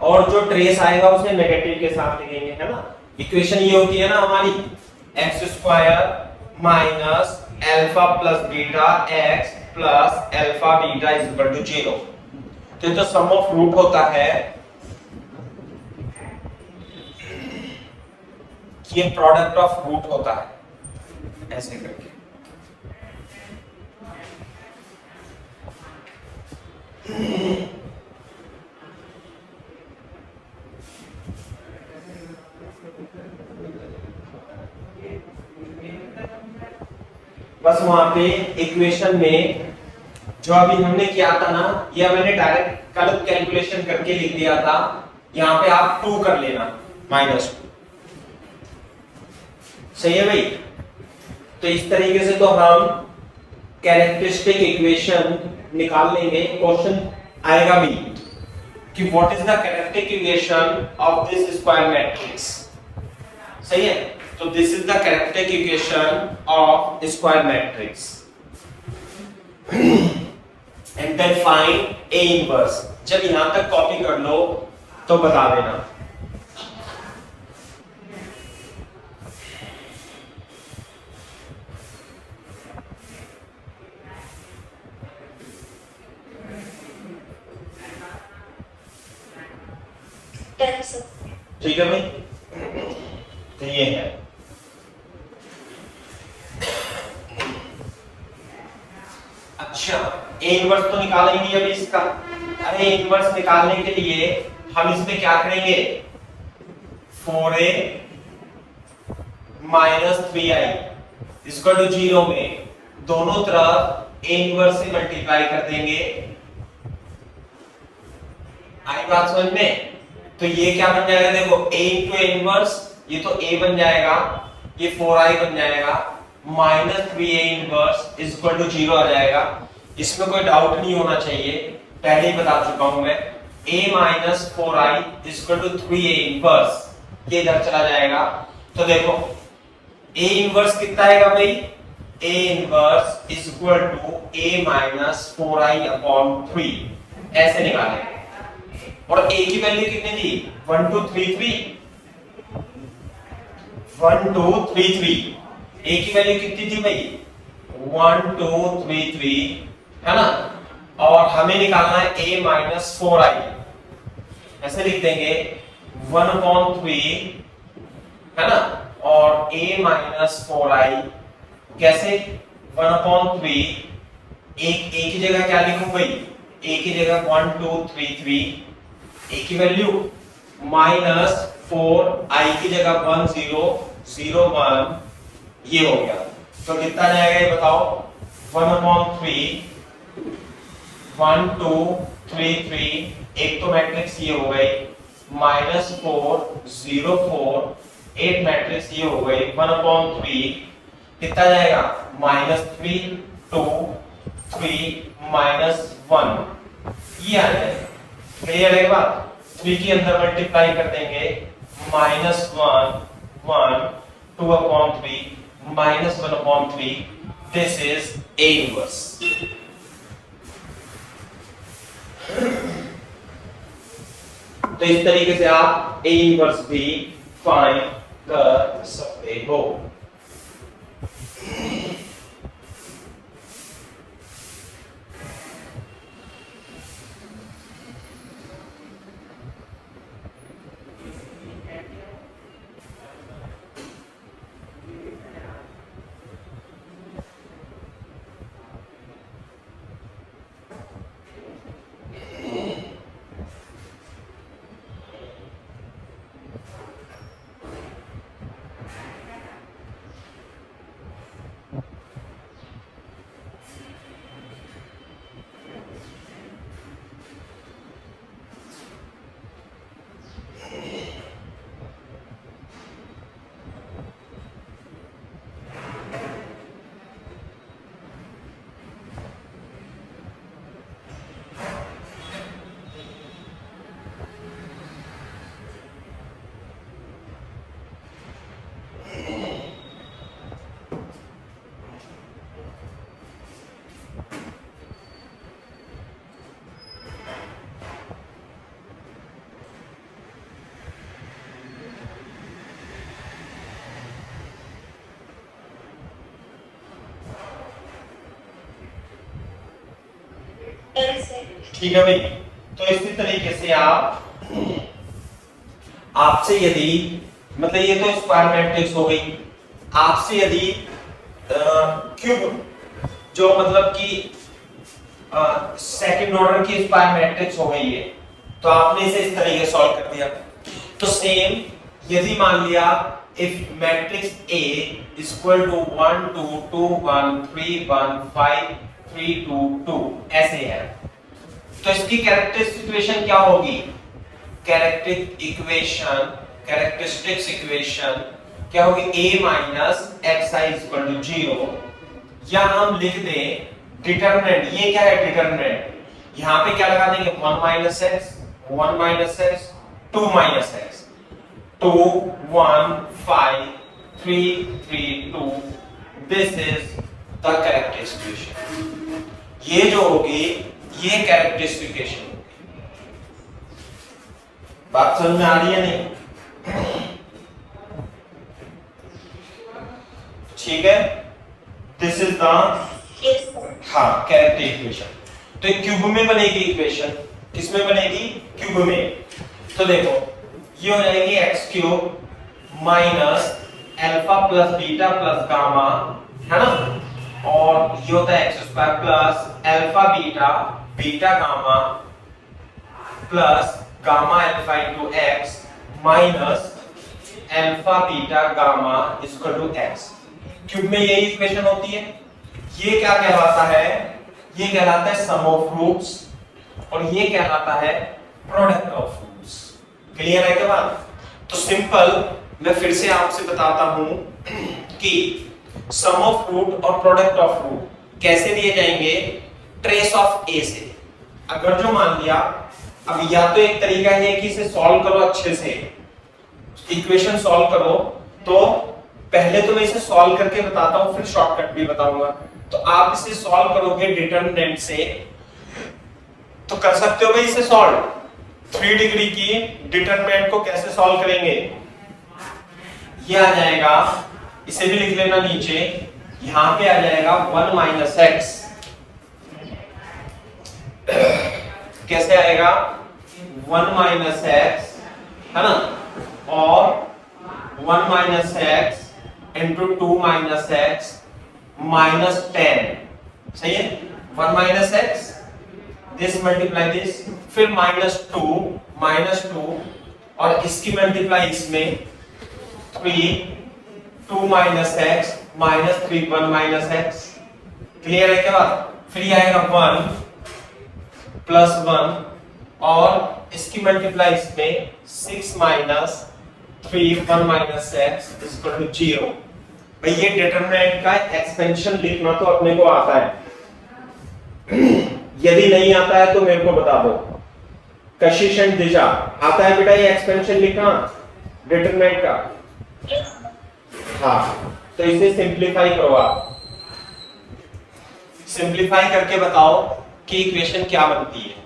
और जो ट्रेस आएगा उसे नेगेटिव के साथ लिखेंगे, है ना। इक्वेशन ये होती है ना हमारी x² minus alpha plus beta x plus alpha beta is equal to 0। तो ये तो सम ऑफ रूट होता है, ये प्रोडक्ट ऑफ रूट होता है, ऐसे करके। बस वहां पे इक्वेशन में जो अभी हमने किया था ना, ये मैंने डायरेक्ट कल कैलकुलेशन करके लिख दिया था, यहाँ पे आप 2 कर लेना -2। सही है भाई? तो इस तरीके से तो हम कैरेक्टरिस्टिक इक्वेशन निकाल लेंगे। क्वेश्चन आएगा भी कि what is the characteristic equation of this square matrix. सही है? तो this is the characteristic equation of square matrix and then find A inverse. जब यहां तक कॉपी कर लो तो बता देना। ठीक है भाई? तो ये है। अच्छा, ए इनवर्स तो निकालेंगे अभी इसका। अरे इनवर्स निकालने के लिए हम इसमें क्या करेंगे? 4a - 3i इसको टू 0 में दोनों तरफ ए इनवर्स से मल्टीप्लाई कर देंगे। आई बात समझ में? तो ये क्या बन जाएगा? देखो a इंटू ए इनवर्स, ये तो a बन जाएगा, ये 4i बन जाएगा, -3a inverse is equal to 0 आ जाएगा। इसमें कोई डाउट नहीं होना चाहिए, पहले ही बता चुका हूं मैं। a - 4i is equal to 3a inverse, ये इधर चला जाएगा। तो देखो a इनवर्स कितना आएगा भाई? a inverse is equal to a - 4i upon 3, ऐसे निकालेंगे। और a की वैल्यू कितनी थी? 1 2 3 3 1 2 3 3। a की वैल्यू कितनी थी भाई? 1 2 3 3, है ना? और हमें निकालना है a - 4i, ऐसे लिख देंगे 1/3, है ना? और a - 4i कैसे? 1/3, एक a की जगह क्या लिखूं भाई? a की जगह 1 2 3 3, a की वैल्यू -4, i की जगह 1 0 0 1, ये हो गया। तो कितना जाएगा ये बताओ? 1/3 1 2 3 3, एक तो मैट्रिक्स ये हो गई, -4 0 4, 8 मैट्रिक्स ये हो गई, 1/3 कितना जाएगा? -3 2 3 -1, ये आ जाएगा। क्लियर है बात? 3 के अंदर मल्टीप्लाई कर देंगे, -1 1 2/3 -1/3, दिस इज a इनवर्स। तो इस तरीके से आप a इनवर्स भी फाइंड कर सकते हो। ठीक है भाई? तो इसी तरीके से आपसे यदि मतलब ये तो स्क्वायर मैट्रिक्स हो गई, आपसे यदि क्यूब जो मतलब कि सेकंड ऑर्डर की स्क्वायर मैट्रिक्स हो गई है, तो आपने इसे इस तरीके सॉल्व कर दिया। तो सेम यदि मान लिया if matrix A is equal to 1 2 2 1 3 1 5 3 2 2 ऐसे है, तो इसकी कैरेक्टरिस्टिक इक्वेशन क्या होगी? कैरेक्टरिस्टिक्स इक्वेशन क्या होगी? a minus x I equal to 0, या हम लिख दें डिटरमिनेंट। ये क्या है डिटरमिनेंट? यहां पे क्या लगा देंगे? 1 minus x 1 minus x 2 minus x 2 1 5 3 3 2, this is the characteristic equation. ये जो होगी ये कैरेक्टरिस्टिक इक्वेशन। बात समझ में आ रही है नहीं? ठीक है, दिस इज द हाँ कैरेक्टरिस्टिक इक्वेशन। तो एक क्यूब में बनेगी इक्वेशन, किसमें बनेगी? क्यूब में। तो देखो ये हो जाएगी x cube minus alpha plus beta plus gamma, है ना, और ये होता है x square plus alpha beta beta gamma plus gamma alpha into x minus alpha beta gamma equal to x. Cube में यही इक्वेशन होती है। ये क्या कहलाता है? ये कहलाता है सम ऑफ रूट्स, और ये कहलाता है प्रोडक्ट ऑफ रूट्स। क्लियर है क्या बात? तो सिंपल मैं फिर से आपसे बताता हूं कि सम ऑफ रूट और प्रोडक्ट ऑफ रूट कैसे दिए जाएंगे? ट्रेस ऑफ ए से। अगर जो मान लिया, अब या तो एक तरीका है कि इसे सॉल्व करो अच्छे से, इक्वेशन सॉल्व करो, तो पहले तो मैं इसे सॉल्व करके बताता हूं, फिर शॉर्टकट भी बताऊंगा। तो आप इसे सॉल्व करोगे डिटरमिनेंट से, तो कर सकते हो भाई इसे सॉल्व। 3 डिग्री की डिटरमिनेंट को कैसे सॉल्व करेंगे? ये आ जाएगा, इसे भी लिख लेना नीचे, यहां पे आ जाएगा 1 माइनस एक्स। कैसे आएगा? 1 माइनस एक्स, है ना, और 1 minus x into 2 minus x minus 10, सही है? 1 minus x, this multiply this, फिर माइनस 2 और इसकी मल्टीप्लाई इसमें 3 2 minus x minus 3 1 minus x. Clear है क्या बात? फिर ये आएगा 1 प्लस 1 और इसकी मल्टीप्लाई इसमें 6 minus 3 1 minus x equal to 0। भाई ये डिटरमिनेंट का एक्सपेंशन लिखना तो अपने को आता है। यदि नहीं आता है तो मेरे को बता दो। कशिश एंड दिशा आता है बेटा ये एक्सपेंशन लिखना डिटरमिनेंट का? हाँ, तो इसे सिंपलीफाई करो आप। सिंपलीफाई करके बताओ कि इक्वेशन क्या बनती है।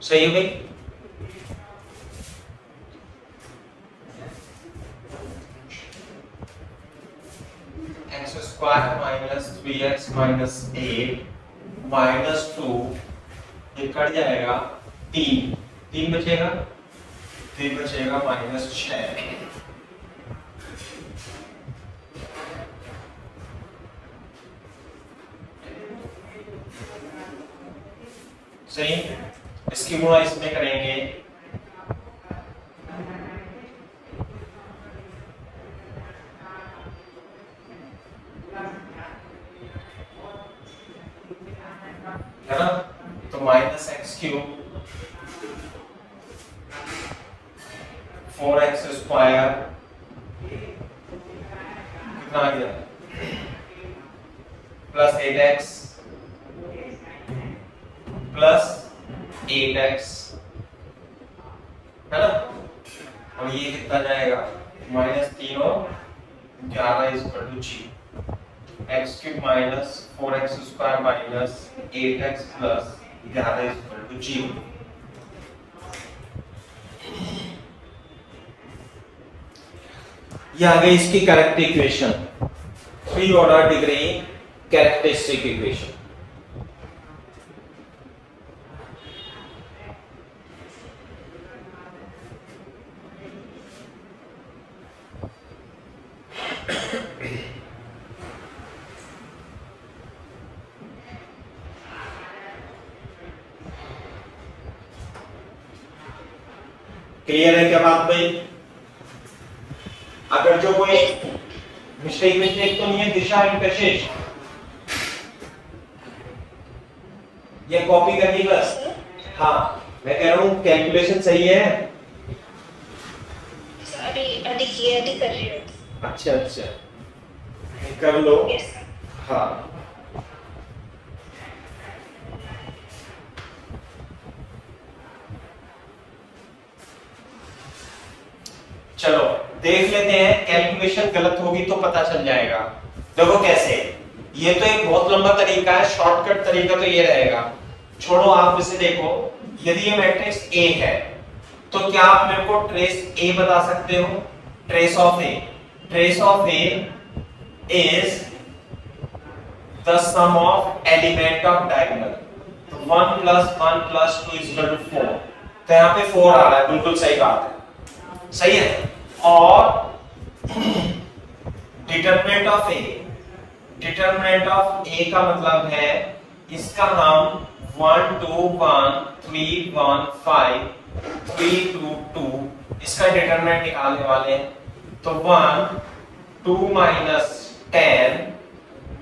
सही है भाई? X square minus 3x minus 8 minus 2, ये कट जाएगा 3 बचेगा, 3 बचेगा माइनस 6। सही, इसकी गुणा इसमें करेंगे, है ना, तो minus x cube 4x square कितना आ गया प्लस 8x प्लस 8x, है ना, और ये कितना जाएगा माइनस 3 और 11 equal to 0। X cube minus 4x square minus 8x plus 11 equal to 0। ये आ गई इसकी character equation, 3 order degree characteristic equation. Clear है क्या बात भाई? अगर जो कोई मिस्टेक तो नहीं है दिशा एंड कशिश, ये कॉपी करनी बस। हाँ मैं कह रहा हूँ कैलकुलेशन सही है। अभी कर रही हूँ। अच्छा अच्छा कर लो। Yes, sir. हाँ चलो देख लेते हैं, कैलकुलेशन गलत होगी तो पता चल जाएगा। देखो कैसे, ये तो एक बहुत लंबा तरीका है, शॉर्टकट तरीका तो ये रहेगा। छोड़ो आप इसे देखो, यदि ये मैट्रिक्स A है तो क्या आप मेरे को ट्रेस A बता सकते हो? Trace of A, trace of A is the sum of element of diagonal। तो 1 plus 1 plus 2 is equal to 4। तो यहाँ पे 4 आ रहा है, बिल्कुल सही बात है, सही है। और determinant of A, determinant of A का मतलब है इसका हम 1 2 1 3 1 5 3 2 2 इसका डिटरमिनेंट निकालने वाले हैं। तो 1 2 minus 10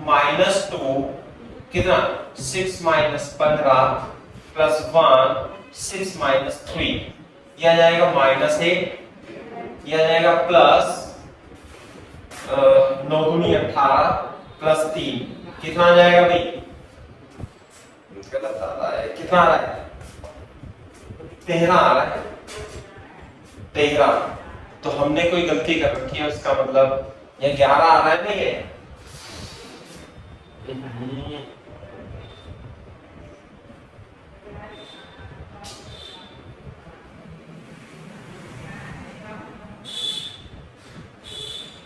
minus 2 कितना 6 minus 15 plus 1 6 minus 3, यह आ जाएगा माइनस 8, यह आ जाएगा प्लस 9 दूनी 18 प्लस 3 कितना आ जाएगा भाई? गलत आ रहा है, कितना आ रहा है? 13 आ रहा है, 13। तो हमने कोई गलती कर रखी है, उसका मतलब ये 11 आ रहा है ना ये।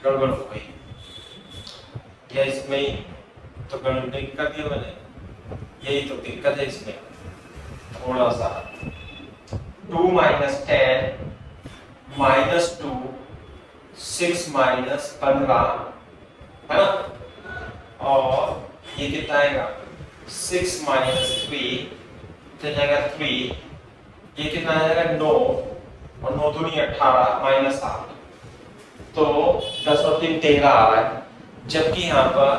गड़बड़ हो गई, या इसमें तो गड़बड़ कर दिया मैंने, यही तो दिक्कत है इसमें थोड़ा सा। 2 minus 10 minus 2 6 minus 15 है ना, और ये कितना आएगा 6 minus 3 तो जाएगा 3, ये कितना आ जाएगा 9 और 9 दूनी 18 माइनस 8, तो 10 और 3 13 आ रहा है, जबकि यहाँ पर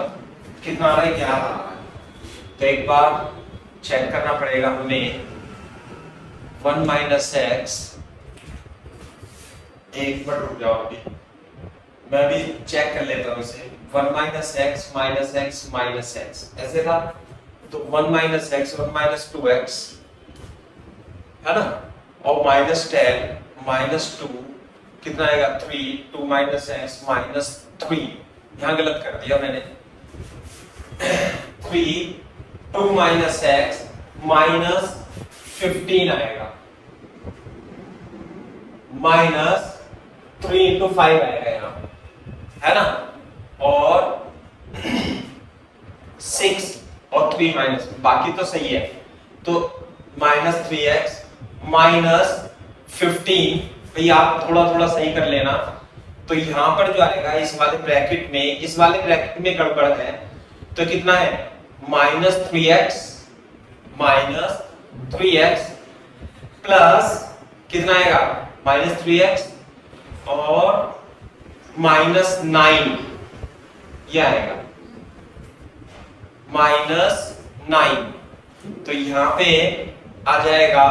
कितना आ रहा है 11 आ रहा है। तो एक बार चेक करना पड़ेगा हमें। 1 minus x, एक मिनट रुक जाओ अभी मैं भी चेक कर लेता हूँ इसे। 1 minus x minus x minus x ऐसे था, तो 1 minus x 1 minus 2x है ना, और minus 10 minus 2 कितना आएगा 3, 2 minus x minus 3, यहाँ गलत कर दिया मैंने। 3 2 minus x minus 15 आएगा, माइनस 3 into 5 आएगा यहाँ पे, है ना, और 6 और 3 माइनस, बाकी तो सही है। तो माइनस 3x माइनस 15, भाई आप थोड़ा थोड़ा सही कर लेना। तो यहाँ पर जो आएगा इस वाले ब्रैकेट में, इस वाले ब्रैकेट में गड़बड़ है, तो कितना है माइनस 3x प्लस कितना आएगा माइनस 3x और माइनस 9, यह आएगा माइनस 9। तो यहां पे आ जाएगा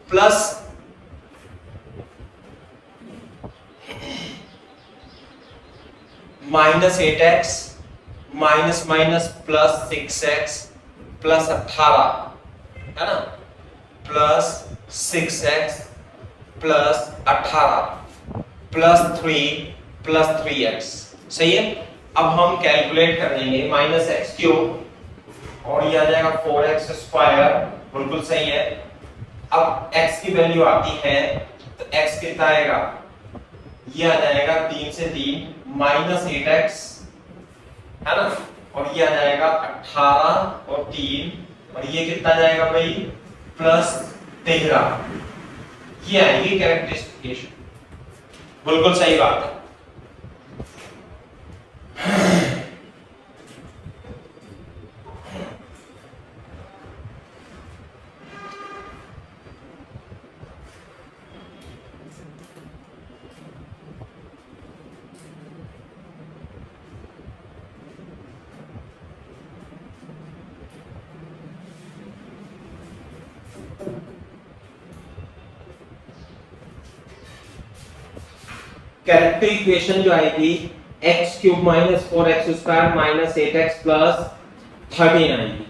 plus minus 8x minus minus plus 6x plus 18 है ना, plus 6x plus 18 plus 3 plus 3x, सही है। अब हम कैलकुलेट कर लेंगे माइनस एक्स क्यूब और ये आ जाएगा 4x स्क्वायर, बिल्कुल सही है। अब x की वैल्यू आती है तो x कितना आएगा, ये आ जाएगा 3 से 3 माइनस 8x, है ना, और ये आ जाएगा 18 और 3, और ये कितना जाएगा भाई प्लस 13। ये आएगी कैरेक्टरिस्टिकेशन। बिल्कुल सही बात है। कैरेक्टर इक्वेशन जो आएगी x cube minus 4x square minus 8x plus 13 आएगी।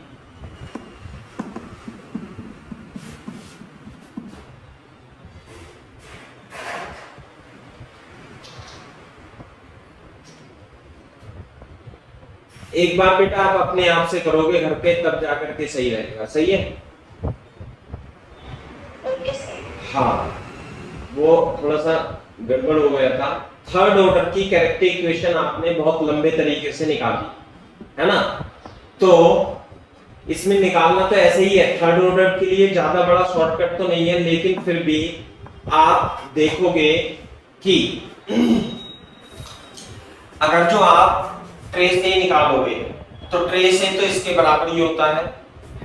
एक बार बेटा आप अपने आप से करोगे घर पे, तब जाकर के सही रहेगा। सही है? Okay sir. हाँ, वो थोड़ा सा गड़बड़ हो गया था। थर्ड ऑर्डर की कैरेक्टर इक्वेशन आपने बहुत लंबे तरीके से निकाली, है ना, तो इसमें निकालना तो ऐसे ही है। थर्ड ऑर्डर के लिए ज्यादा बड़ा शॉर्टकट तो नहीं है, लेकिन फिर भी आप देखोगे कि अगर जो आप ट्रेस से निकालोगे तो ट्रेस से तो इसके बराबर ही होता है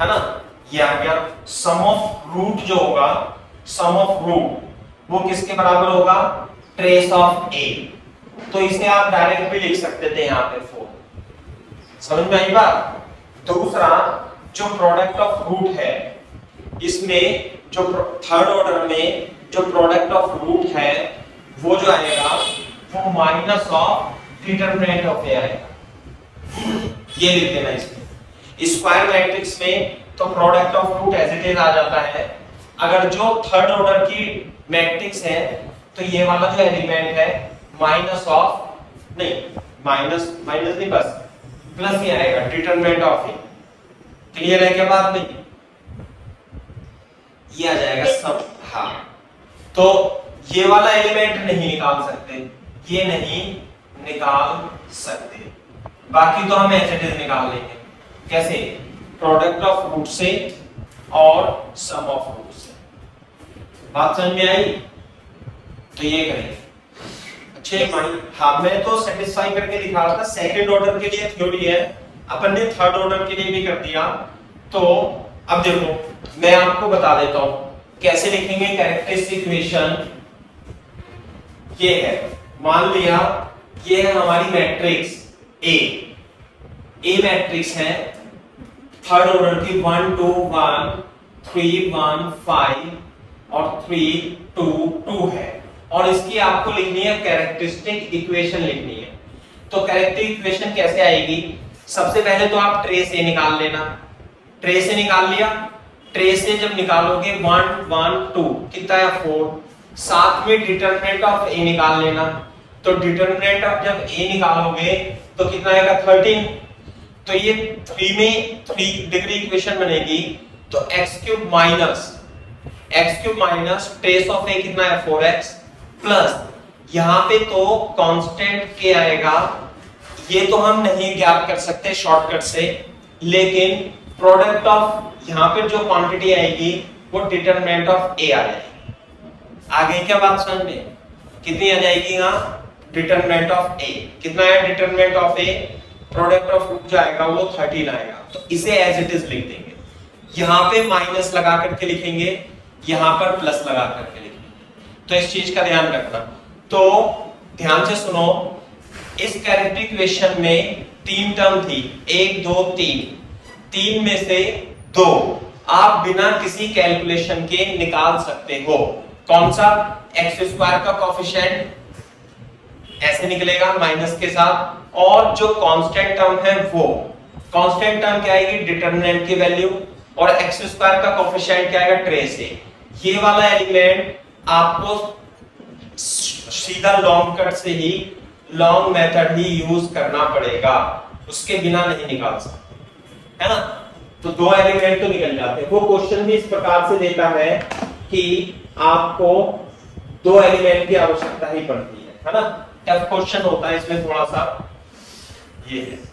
ना। ये आ गया सम ऑफ रूट जो होगा, सम ऑफ रूट वो किसके बराबर होगा, ट्रेस ऑफ ए। तो इसे आप डायरेक्ट भी लिख सकते थे यहाँ पे 4। समझ में आई बात? दूसरा जो प्रोडक्ट ऑफ रूट है, इसमें जो थर्ड ऑर्डर में जो प्रोडक्ट ऑफ रूट है वो जो आएगा वो minus of determinant of A आएगा। ये लिख देना इसमें। स्क्वायर मैट्रिक्स में तो product of root as it is आ जाता है। अगर जो थर्ड ऑर्डर की मैट्रिक्स है तो ये वाला जो एलिमेंट है माइनस ऑफ नहीं, माइनस नहीं, बस प्लस ही आएगा डिटरमिनेंट ऑफ ए। क्लियर है क्या बात? नहीं, ये आ जाएगा सब। हाँ, तो ये वाला एलिमेंट नहीं निकाल सकते, ये नहीं निकाल सकते, बाकी तो हम एज इट इज निकाल लेंगे। कैसे? प्रोडक्ट ऑफ रूट से और सम ऑफ रूट से। बात समझ में आई? तो ये करेंगे। अच्छे माइंड। हाँ, मैं तो सेटिस्फाई करके दिखा रहा था। सेकंड ऑर्डर के लिए थ्योरी है, अपन ने थर्ड ऑर्डर के लिए भी कर दिया। तो अब देखो मैं आपको बता देता हूं कैसे लिखेंगे कैरेक्टरिस्टिक इक्वेशन। ये है, मान लिया ये है हमारी मैट्रिक्स ए मैट्रिक्स है थर्ड ऑर्डर की 1 2 1 3 1 5 और 3 2 2 है, और इसकी आपको लिखनी है कैरेक्टरिस्टिक इक्वेशन लिखनी है। तो कैरेक्टरिस्टिक इक्वेशन कैसे आएगी? सबसे पहले तो आप ट्रेस ए निकाल लेना। ट्रेस ए निकाल लिया, ट्रेस से जब निकालोगे 1 1 2 कितना है 4, साथ में डिटरमिनेंट ऑफ ए निकाल लेना। तो डिटरमिनेंट ऑफ जब ए निकालोगे तो कितना आएगा 13। तो ये 3 में 3 डिग्री इक्वेशन बनेगी। तो x³ minus trace of A कितना है 4x प्लस यहां पे तो कांस्टेंट के आएगा, ये तो हम नहीं ज्ञात कर सकते शॉर्टकट से, लेकिन प्रोडक्ट ऑफ यहां पे जो क्वांटिटी आएगी वो डिटरमिनेंट ऑफ ए आ जाएगी। आगे क्या बात समझ में? कितनी आ जाएगी? यहां डिटरमिनेंट ऑफ ए कितना है? Determinant of A product of root जो आएगा वो 13 आएगा। तो इसे एज इट इज लिख देंगे। यहां पे माइनस लगा करके लिखेंगे, यहां पर प्लस लगा करके लिखेंगे। तो इस चीज का ध्यान रखना। तो ध्यान से सुनो, इस कैरेक्टर इक्वेशन में 3 टर्म थी, 1 2 3, 3 में से 2 आप बिना किसी कैलकुलेशन के निकाल सकते हो। कौन सा? x² का कोएफिशिएंट ऐसे निकलेगा माइनस के साथ, और जो कांस्टेंट टर्म है वो कांस्टेंट टर्म क्या आएगी? डिटरमिनेंट की वैल्यू, और x² का कोएफिशिएंट क्या आएगा? ट्रेस ए। ये वाला एलिमेंट आपको सीधा लॉन्ग कट से ही, लॉन्ग मेथड ही यूज करना पड़ेगा, उसके बिना नहीं निकाल सकते, है ना। तो 2 एलिमेंट तो निकल जाते हैं। वो क्वेश्चन भी इस प्रकार से देता है कि आपको 2 एलिमेंट की आवश्यकता ही पड़ती है। है ना, टफ क्वेश्चन होता है इसमें थोड़ा सा, ये है।